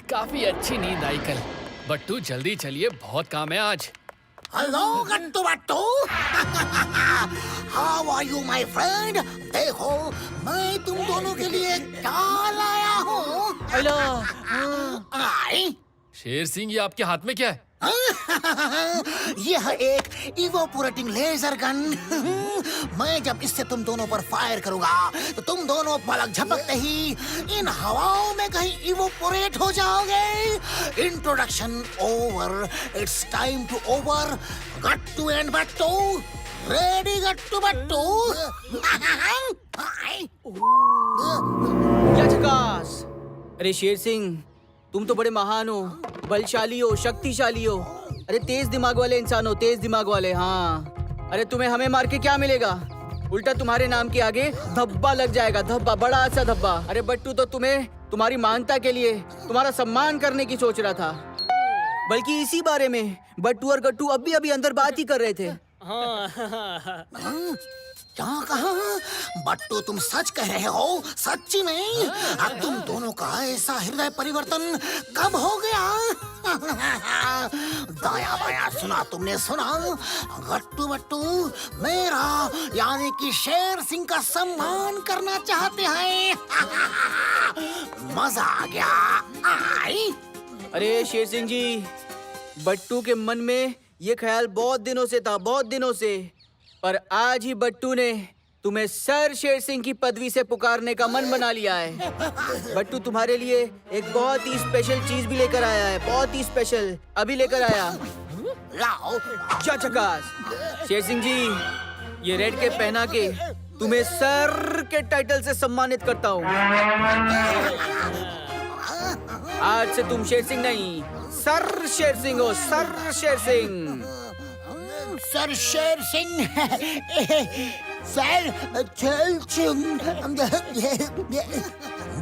काफी अच्छी नींद आई कल। बट्टू जल्दी चलिए, बहुत काम है आज। Hello Gattu Battu. How are you my friend? देखो मैं तुम दोनों के लिए क्या लाया हूँ। हेलो। आई शेर सिंह, ये आपके हाथ में क्या है? यह एक इवोपोरेटिंग लेजर गन। मैं जब इससे तुम दोनों पर फायर करूंगा तो तुम दोनों पलक झपकते ही इन हवाओं में कहीं इवोपोरेट हो जाओगे। Introduction over, it's time to over. Gattu and Battu, ready Gattu Battu? क्या झकास। अरे शेर सिंह, तुम तो बड़े महान हो, बलशाली हो, शक्तिशाली हो। अरे तेज दिमाग वाले इंसान हो, तेज दिमाग वाले। हाँ, अरे तुम्हें हमें मार के क्या मिलेगा? उल्टा तुम्हारे नाम के आगे धब्बा लग जाएगा, धब्बा, बड़ा सा धब्बा। अरे बट्टू तो तुम्हें तुम्हारी महानता के लिए तुम्हारा सम्मान करने की सोच रहा था। बल्कि इसी बारे में बट्टू और गट्टू अभी अभी अंदर बात ही कर रहे थे। क्या कहा? बट्टू तुम सच कह रहे हो? सच्ची में? अब तुम दोनों का ऐसा हृदय परिवर्तन कब हो गया? दाया बाया सुना तुमने, सुना? गट्टू बट्टू मेरा यानी कि शेर सिंह का सम्मान करना चाहते हैं। मजा आ गया। आई अरे शेर सिंह जी, बट्टू के मन में ये ख्याल बहुत दिनों से था, बहुत दिनों से। पर आज ही बट्टू ने तुम्हें सर शेर सिंह की पदवी से पुकारने का मन बना लिया है। बट्टू तुम्हारे लिए एक बहुत ही स्पेशल चीज भी लेकर आया है, बहुत ही स्पेशल। अभी लेकर आया। लाओ। क्या झकास। शेर सिंह जी, ये रेड कैप पहना के तुम्हें सर के टाइटल से सम्मानित करता हूँ। आज से तुम शेर सिंह नहीं, सर शेर सिंह हो, sir Sher Singh. Sir Sher Singh. Sir Sher Singh.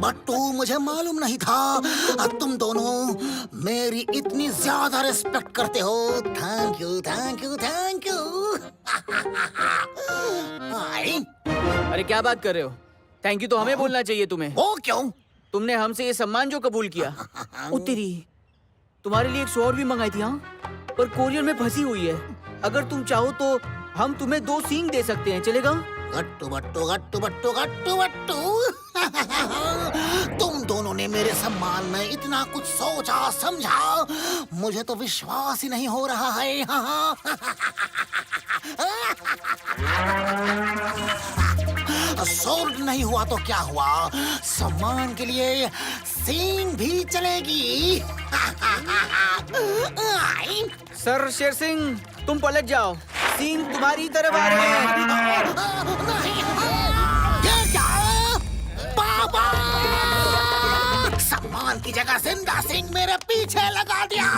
बट्टू मुझे मालूम नहीं था तुम दोनों मेरी इतनी ज्यादा रिस्पेक्ट करते हो। Thank you, thank you, thank you. अरे क्या बात कर रहे हो? थैंक यू तो हमें बोलना चाहिए तुम्हें। वो क्यों? तुमने हमसे ये सम्मान जो कबूल किया। तेरी, तुम्हारे लिए एक शॉर्ट भी मंगाई थी। हाँ, पर कोरियर में फंसी हुई है। अगर तुम चाहो तो हम तुम्हें 2 सींग दे सकते हैं, चलेगा? गट्टू बट्टू, गट्टू बट्टू, गट्टू बट्टू। तुम दोनों ने मेरे सम्मान में इतना कुछ सोचा समझा, मुझे तो विश्वास ही नहीं हो रहा है। सोर्ड नहीं हुआ तो क्या हुआ, सम्मान के लिए सींग भी चलेगी। सर शेर सिंह, तुम पलट जाओ, सींग तुम्हारी तरफ आ रहे हैं। ये क्या? बाबा! सम्मान की जगह जिंदा सिंह मेरे पीछे लगा दिया।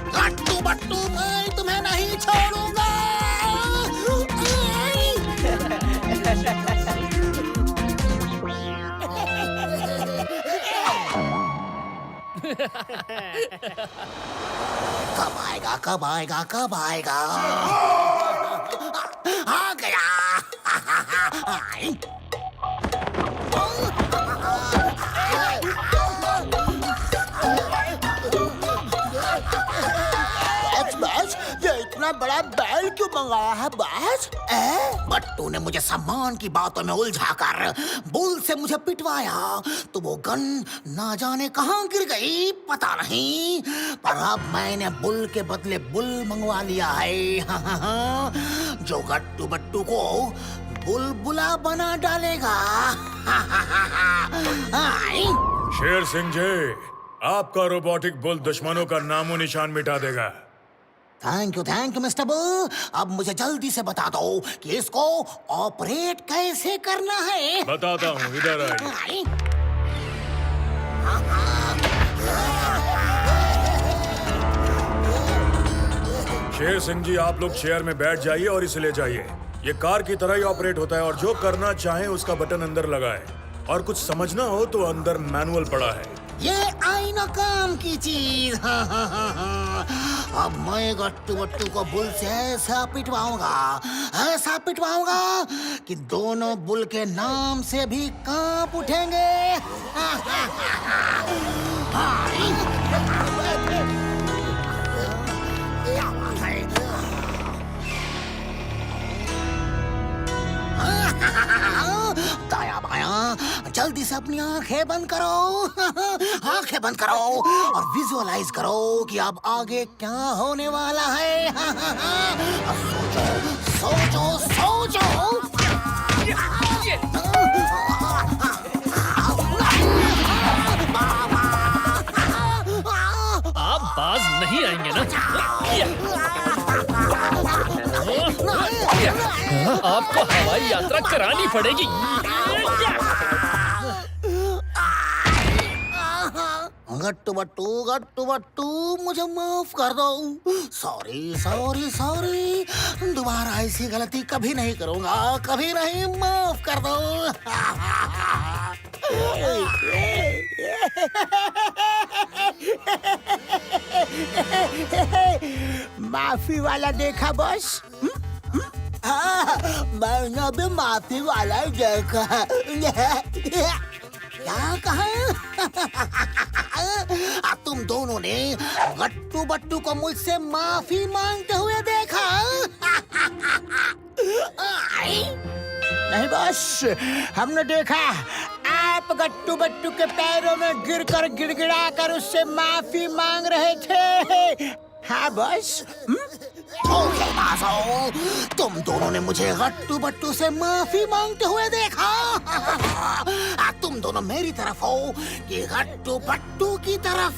गट्टू बट्टू, मैं तुम्हें नहीं छोड़ूंगा। कब आएगा, कब आएगा, कब आएगा? आ गया। बस ये इतना बड़ा बैल क्यों मंगाया है बस? बट्टू ने मुझे सम्मान की बातों में उलझाकर बुल से मुझे पिटवाया, तो वो गन ना जाने कहाँ गिर गई पता नहीं। पर अब मैंने बुल के बदले बुल मंगवा लिया है, जो गट्टू बट्टू को बुलबुला बना डालेगा। शेर सिंह जी, आपका रोबोटिक बुल दुश्मनों का नामो निशान मिटा देगा। Thank you mister bull. अब मुझे जल्दी से बता दो कि इसको ऑपरेट कैसे करना है। बताता हूँ, इधर आइए। शेर सिंह जी, आप लोग चेयर में बैठ जाइए और इसे ले जाइए। ये कार की तरह ही ऑपरेट होता है और जो करना चाहे उसका बटन अंदर लगाए। और कुछ समझना हो तो अंदर मैनुअल पड़ा है। ये आई ना काम की चीज। अब मैं गट्टू बट्टू को बुल से ऐसा पिटवाऊंगा कि दोनों बुल के नाम से भी कांप उठेंगे। दाया बाया जल्दी से अपनी आंखें बंद करो आंखें बंद करो और विजुअलाइज करो कि अब आगे क्या होने वाला है। सोचो सोचो सोचो। आप बाज नहीं आएंगे ना? आपको हवाई यात्रा करानी पड़ेगी। गट्टू बट्टू मुझे माफ कर दो। सॉरी दोबारा ऐसी गलती कभी नहीं करूंगा, कभी नहीं। माफ कर दो। माफी वाला देखा बॉस? मैंने भी माफी वाला देखा। क्या कहा? तुम दोनों ने गट्टू बट्टू को मुझसे माफी मांगते हुए देखा? नहीं बॉस, हमने देखा आप गट्टू बट्टू के पैरों में गिरकर गिड़गिड़ा कर उससे माफी मांग रहे थे। हाँ बॉस। तुम दोनों ने मुझे गट्टू बट्टू से माफी मांगते हुए देखा। तुम दोनों मेरी तरफ हो कि गट्टू बट्टू की तरफ?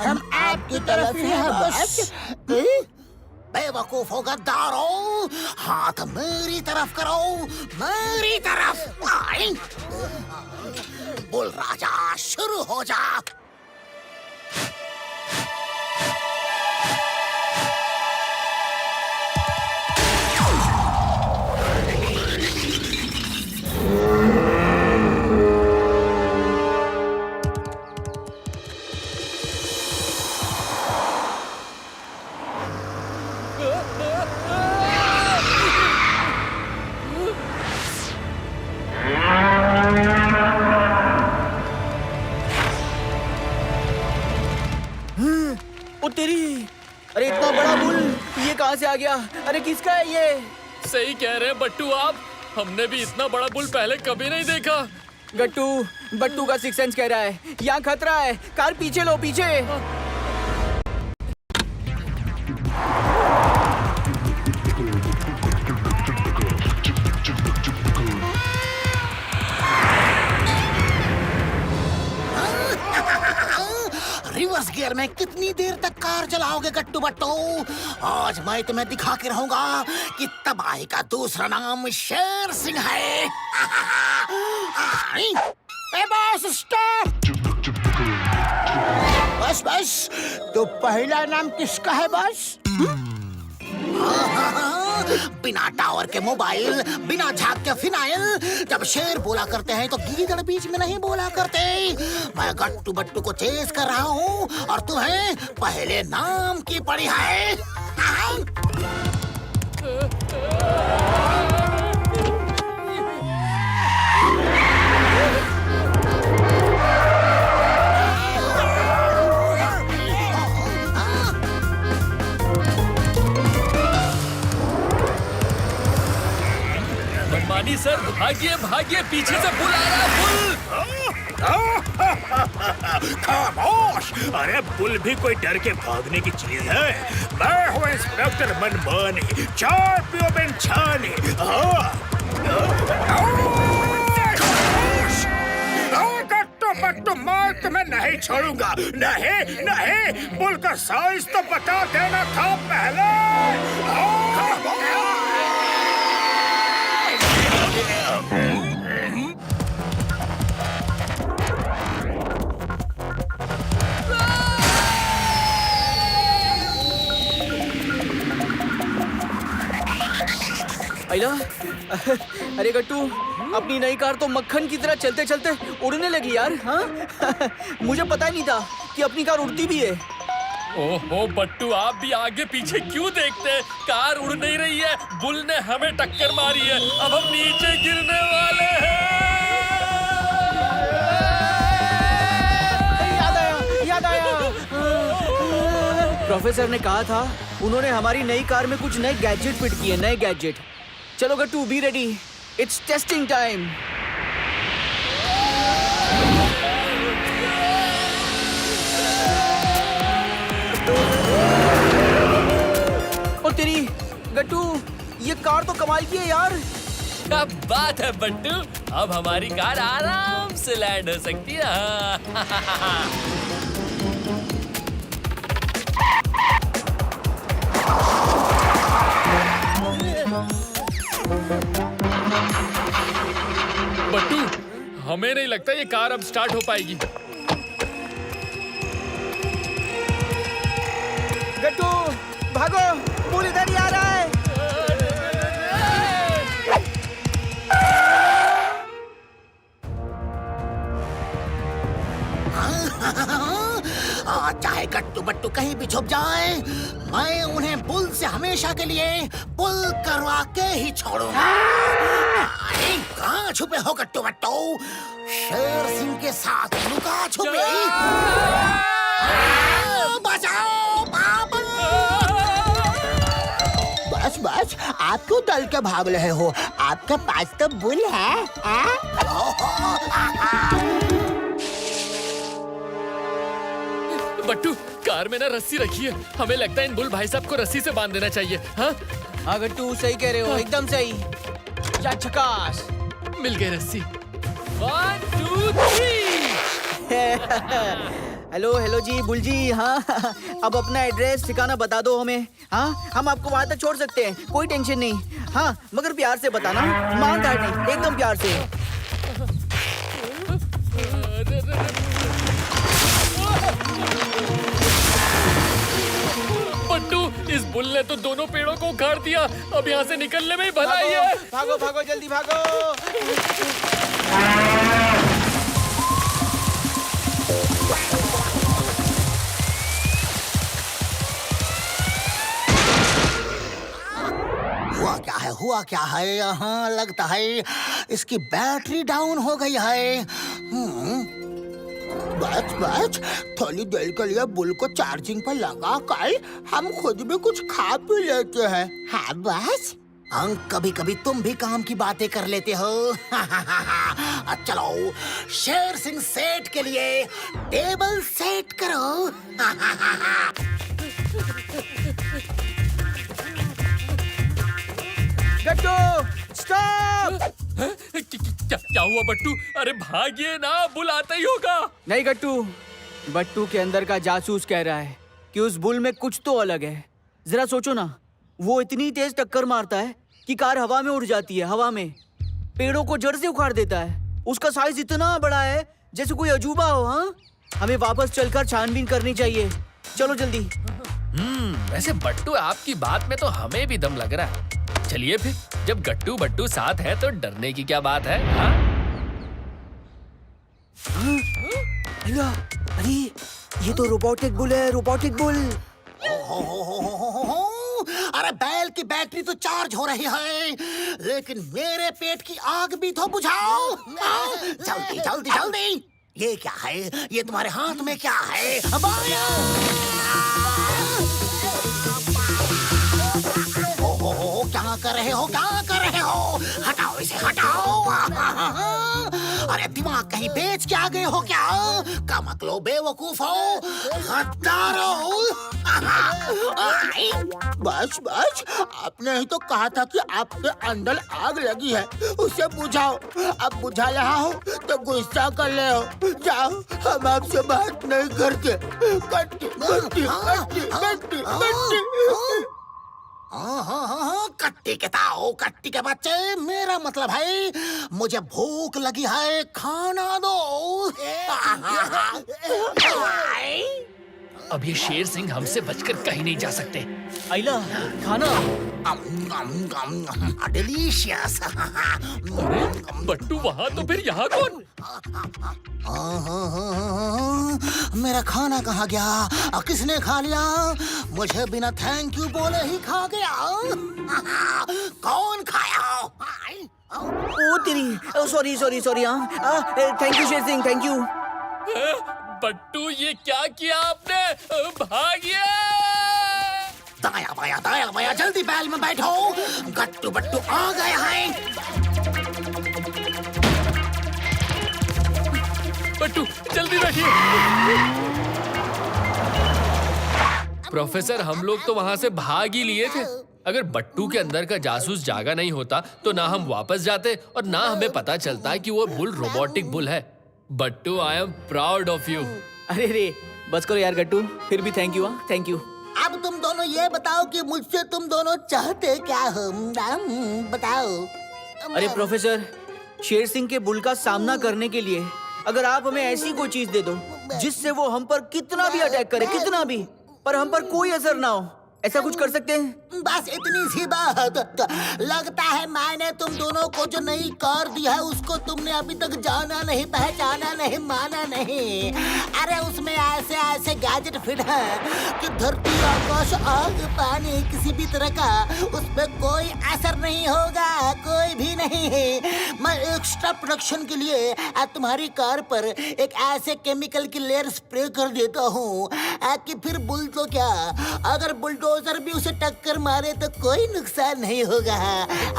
हम आपकी तरफ ही हैं बॉस। बेवकूफो गद्दारों, हाथ मेरी तरफ करो, मेरी तरफ। बुल राजा शुरू हो जा। अरे इतना बड़ा बुल ये कहाँ से आ गया? अरे किसका है ये? सही कह रहे हैं बट्टू आप, हमने भी इतना बड़ा बुल पहले कभी नहीं देखा। गट्टू बट्टू का सिक्स सेंस कह रहा है यहाँ खतरा है। कार पीछे लो, पीछे। रिवर्स गियर में कितनी देर तक कार चलाओगे गट्टू बट्टू? आज मैं तुम्हें दिखा के रहूंगा कि तबाही का दूसरा नाम शेर सिंह है। ए बॉस स्टॉप। बस तो पहला नाम किसका है बॉस? बिना टावर के मोबाइल, बिना झाग के फिनाइल। जब शेर बोला करते हैं तो गीदड़ बीच में नहीं बोला करते। मैं गट्टू बट्टू को चेस कर रहा हूँ और तुम्हें पहले नाम की पड़ी है। सर भागिए भागिए, पीछे से बुल आ रहा है। खामोश! अरे बुल भी कोई डर के भागने की चीज है? मैं हूँ इंस्पेक्टर मनमानी, चार पियो बिन छानी। गट्टू बट्टू मैं तुम्हें नहीं छोड़ूंगा। नहीं, बुल का साइज तो बता देना था पहले। आइला, अरे गट्टू अपनी नई कार तो मक्खन की तरह चलते चलते उड़ने लगी यार। हाँ मुझे पता ही नहीं था कि अपनी कार उड़ती भी है। ओहो बट्टू, आप भी आगे पीछे क्यों देखते हैं? कार उड़ नहीं रही है, बुल ने हमें टक्कर मारी है, अब हम नीचे गिरने वाले हैं। याद आया। प्रोफेसर ने कहा था उन्होंने हमारी नई कार में कुछ नए गैजेट फिट किए, नए गैजेट। चलो Gattu, be ready, it's testing time. और तेरी गट्टू, ये कार तो कमाल की है यार। क्या बात है बट्टू, अब हमारी कार आराम से लैंड हो सकती है। बट्टू, हमें नहीं लगता ये कार अब स्टार्ट हो पाएगी। गट्टू भागो, बुल इधर ही आ रहा है। चाहे गट्टू बट्टू कहीं भी छुप जाए, मैं उन्हें बुल से हमेशा के लिए बुल करवा के ही छोड़ूंगा। अरे कहाँ छुपे हो गट्टू बट्टू? शेर सिंह के साथ लुका छुपे। बचाओ पापा! बस बस, आप क्यों दल के भाग रहे हो? आपके पास तो बुल है। बट्टू, कार में ना रस्सी रखी है, हमें लगता है इन बुल भाई साहब को रस्सी से बांध देना चाहिए। हाँ हाँ गट्टू, सही कह रहे हो, एकदम सही। या झकास, मिल गई रस्सी। 1 2 3। हेलो हेलो जी, बुल जी। हाँ अब अपना एड्रेस ठिकाना बता दो हमें। हाँ, हम आपको वहाँ तक छोड़ सकते हैं, कोई टेंशन नहीं। हाँ, मगर प्यार से बताना, मार काट नहीं, एकदम प्यार से। बट्टू, इस बुल ने तो दोनों पेड़ों को उखाड़ दिया, अब यहाँ से निकलने में ही भलाई है। भागो भागो, जल्दी भागो। हुआ क्या है यहाँ? लगता है इसकी बैटरी डाउन हो गई है। बस बस, थोड़ी देर के लिए बुल को चार्जिंग पर लगा कर हम खुद भी कुछ खा पी लेते हैं। हाँ बस, कभी कभी तुम भी काम की बातें कर लेते हो। चलो, शेर सिंह सेठ के लिए टेबल सेट करो। गट्टू स्टॉप! क्या हुआ बट्टू? अरे भागिए ना, बुल आता ही होगा। नहीं गट्टू, बट्टू के अंदर का जासूस कह रहा है कि उस बुल में कुछ तो अलग है। जरा सोचो ना, वो इतनी तेज टक्कर मारता है कि कार हवा में उड़ जाती है, हवा में पेड़ों को जड़ से उखाड़ देता है। उसका साइज इतना बड़ा है जैसे कोई अजूबा हो। हाँ, हमें वापस चलकर छानबीन करनी चाहिए। चलो जल्दी। वैसे बट्टू, आपकी बात में तो हमें भी दम लग रहा है। चलिए फिर, जब गट्टू बट्टू साथ है तो डरने की क्या बात है? हाँ? अरे ये तो रोबोटिक बुल है, रोबोटिक बुल। अरे बैल की बैटरी तो चार्ज हो रही है, लेकिन मेरे पेट की आग भी तो बुझाओ। जल्दी जल्दी जल्दी। ये क्या है? ये तुम्हारे हाथ में क्या है? क्या कर रहे हो? क्या कर रहे हो? हटाओ इसे, हटाओ। अरे दिमाग कहीं बेच के आ गए हो क्या? कमकलो बेवकूफो, गद्दारो। बस बस, आपने ही तो कहा था कि आपके अंदर आग लगी है, उसे बुझाओ। अब बुझा रहा हो तो गुस्सा कर ले हो। जाओ, हम आपसे बात नहीं करते। कट्टी कट्टी कट्टी कट्टी कट्टी। कट्टी के ताओ, कट्टी के बच्चे, मेरा मतलब है मुझे भूख लगी है, खाना दो। अब ये शेर सिंह हमसे बचकर कहीं नहीं जा सकते। आइला, खाना। डिलीशियस। बट्टू, वहाँ तो फिर यहाँ कौन? मेरा खाना कहाँ गया? किसने खा लिया? मुझे बिना थैंक यू बोले ही खा गया। कौन खाया? ओ तेरी, सॉरी हाँ, thank you Sher Singh, thank you. बट्टू ये क्या किया आपने? भागिए! दाया बाया जल्दी बैल में बैठो। गट्टू बट्टू आ गए हैं। बट्टू जल्दी बैठिए। प्रोफेसर हम लोग तो वहाँ से भाग ही लिए थे। अगर बट्टू के अंदर का जासूस जागा नहीं होता तो ना हम वापस जाते और ना हमें पता चलता कि वो बुल रोबोटिक बुल है। Battu I am proud of you. अरे रे बस करो यार गट्टू, फिर भी थैंक यू। हाँ थैंक यू। अब तुम दोनों ये बताओ कि मुझसे तुम दोनों चाहते क्या हो? बताओ। अरे प्रोफेसर, शेर सिंह के बुल का सामना करने के लिए अगर आप हमें ऐसी कोई चीज दे दो जिससे वो हम पर कितना भी अटैक करे, कितना भी, पर हम पर कोई असर ना हो, ऐसा कुछ कर सकते हैं? बस इतनी सी बात। लगता है मैंने तुम दोनों को जो नई कार दी है उसको तुमने अभी तक जाना नहीं, पहचाना नहीं, माना नहीं। अरे उसमें ऐसे ऐसे गैजेट फिट है कि धरती, आकाश, आग, पानी, किसी भी तरह का उस पर कोई असर नहीं होगा, कोई भी नहीं। मैं एक्स्ट्रा प्रोडक्शन के लिए तुम्हारी कार पर एक ऐसे केमिकल की लेयर स्प्रे कर देता हूँ कि फिर बुल तो क्या, अगर बुलडोजर भी उसे टक्कर मारे तो कोई नुकसान नहीं होगा।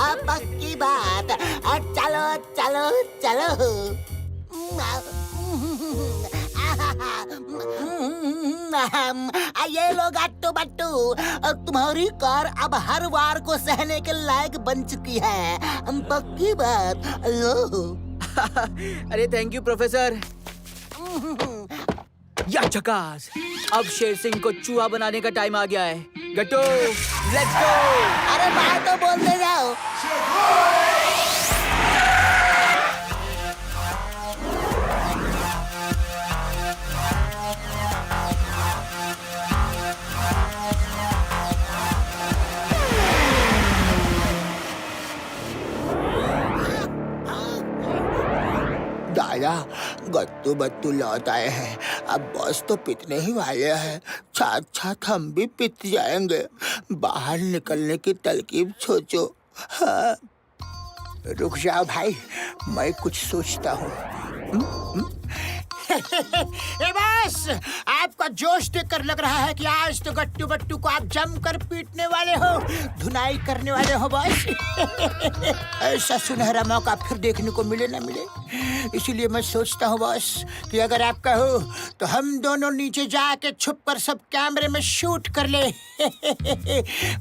अब पक्की बात। चलो चलो चलो। ये लो गट्टू बट्टू, तुम्हारी कार अब हर वार को सहने के लायक बन चुकी है। पक्की बात। लो। अरे थैंक यू प्रोफेसर। या झकास, अब शेर सिंह को चूहा बनाने का टाइम आ गया है। गट्टू लेट्स गो। अरे बात तो बोलते जाओ। दादा, गट्टू बट्टू लौट आए हैं। अब बॉस तो पिटने ही वाले हैं, साथ साथ हम भी पिट जाएंगे। बाहर निकलने की तरकीब सोचो। हाँ। रुक जाओ भाई, मैं कुछ सोचता हूँ। ए बस, आपका जोश देखकर लग रहा है कि आज तो गट्टू बट्टू को आप जमकर पीटने वाले हो, धुनाई करने वाले हो बॉस। ऐसा सुनहरा मौका फिर देखने को मिले ना मिले, इसीलिए मैं सोचता हूँ बॉस कि अगर आप कहो तो हम दोनों नीचे जाके छुप कर सब कैमरे में शूट कर ले।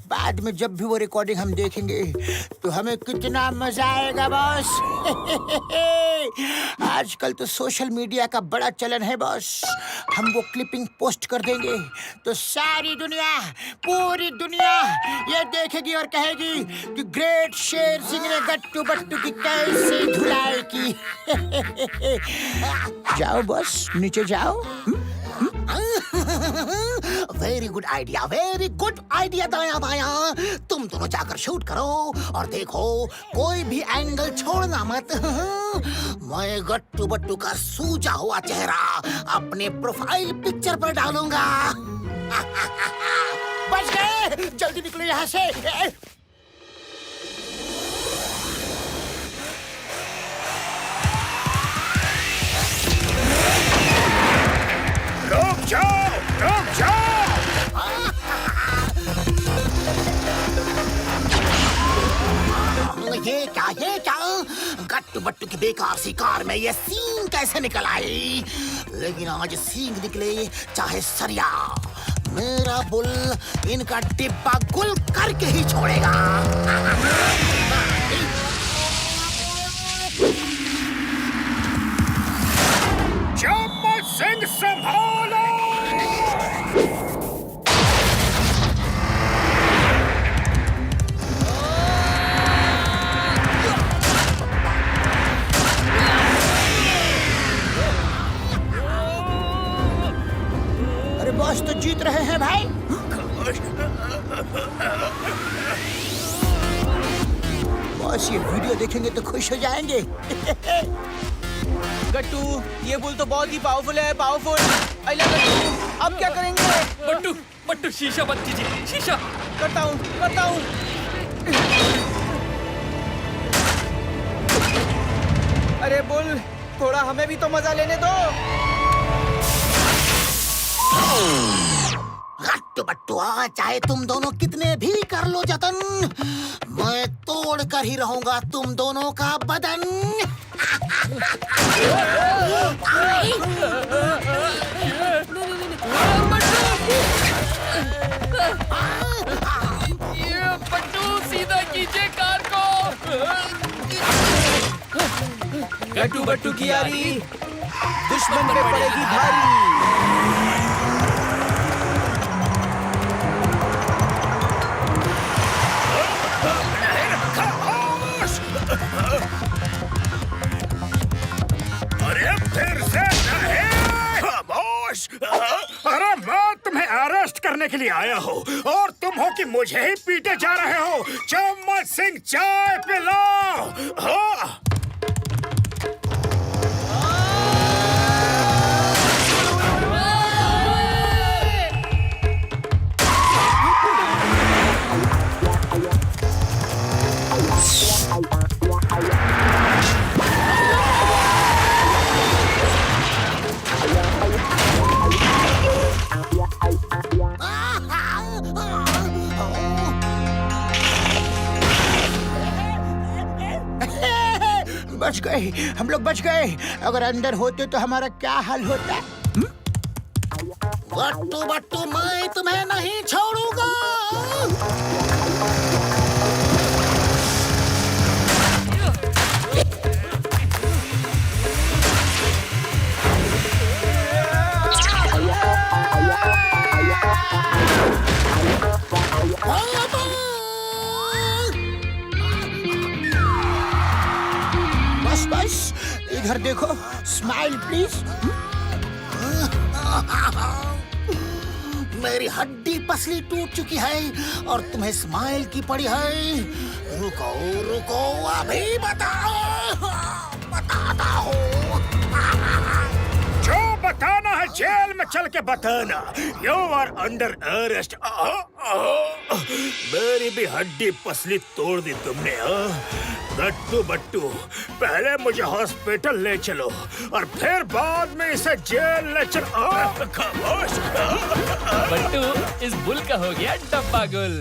बाद में जब भी वो रिकॉर्डिंग हम देखेंगे तो हमें कितना मजा आएगा बॉस। आजकल तो सोशल मीडिया का बड़ा चलन है बॉस। हम वो क्लिपिंग पोस्ट कर देंगे तो सारी दुनिया, पूरी दुनिया ये देखेगी और कहेगी कि ग्रेट शेर सिंह ने गट्टू बट्टू की कैसी धुलाई की। जाओ बॉस, नीचे जाओ। Very good idea, very good idea दाया बाया। तुम दोनों जाकर शूट करो और देखो कोई भी एंगल छोड़ना मत। मैं गट्टू बट्टू का सूजा हुआ चेहरा अपने प्रोफाइल पिक्चर पर डालूंगा। बच गए, जल्दी निकलो यहाँ से। रुक जाओ, रुक जाओ। ये क्या गट्टू बट्टू की बेकार सी कार में ये सींग कैसे निकल आई? लेकिन आज सींग निकले चाहे सरिया, मेरा बुल इनका डिब्बा गुल करके ही छोड़ेगा। चम्मच सिंह संभालो। अरे बॉस तो जीत रहे हैं भाई। बॉस ये वीडियो देखेंगे तो खुश हो जाएंगे। गट्टू, ये बुल तो बहुत ही पावरफुल है, पावरफुल। अल्लाह गट्टू, अब क्या करेंगे? बट्टू बट्टू शीशा बंद कीजिए, शीशा। करता हूँ, करता हूँ। अरे बुल, थोड़ा हमें भी तो मजा लेने दो। गट्टू बट्टू, चाहे तुम दोनों कितने भी कर लो जतन, मैं तोड़ कर ही रहूंगा तुम दोनों का बदन। ये बट्टू सीधा कीजिए कार को। गट्टू बट्टू की यारी दुश्मन पे पड़ेगी भारी। अरे फिर से नहीं! खामोश! अरे मैं तुम्हें अरेस्ट करने के लिए आया हूँ और तुम हो कि मुझे ही पीटे जा रहे हो। चम्मच सिंह चाय पिलाओ। हाँ। बच गए, हम लोग बच गए। अगर अंदर होते तो हमारा क्या हाल होता? बट्टू बट्टू, मैं तुम्हें नहीं छोड़ूंगा। बस बस, इधर देखो, स्माइल प्लीज। मेरी हड्डी पसली टूट चुकी है और तुम्हें स्माइल की पड़ी है। रुको रुको, अभी बताता हूँ। जो बताना है जेल में चल के बताना। You are under arrest. मेरी भी हड्डी पसली तोड़ दी तुमने। गट्टू बट्टू, पहले मुझे हॉस्पिटल ले चलो और फिर बाद में इसे जेल ले चलो। खामोश! बट्टू, इस बुल का हो गया डब्बा गुल।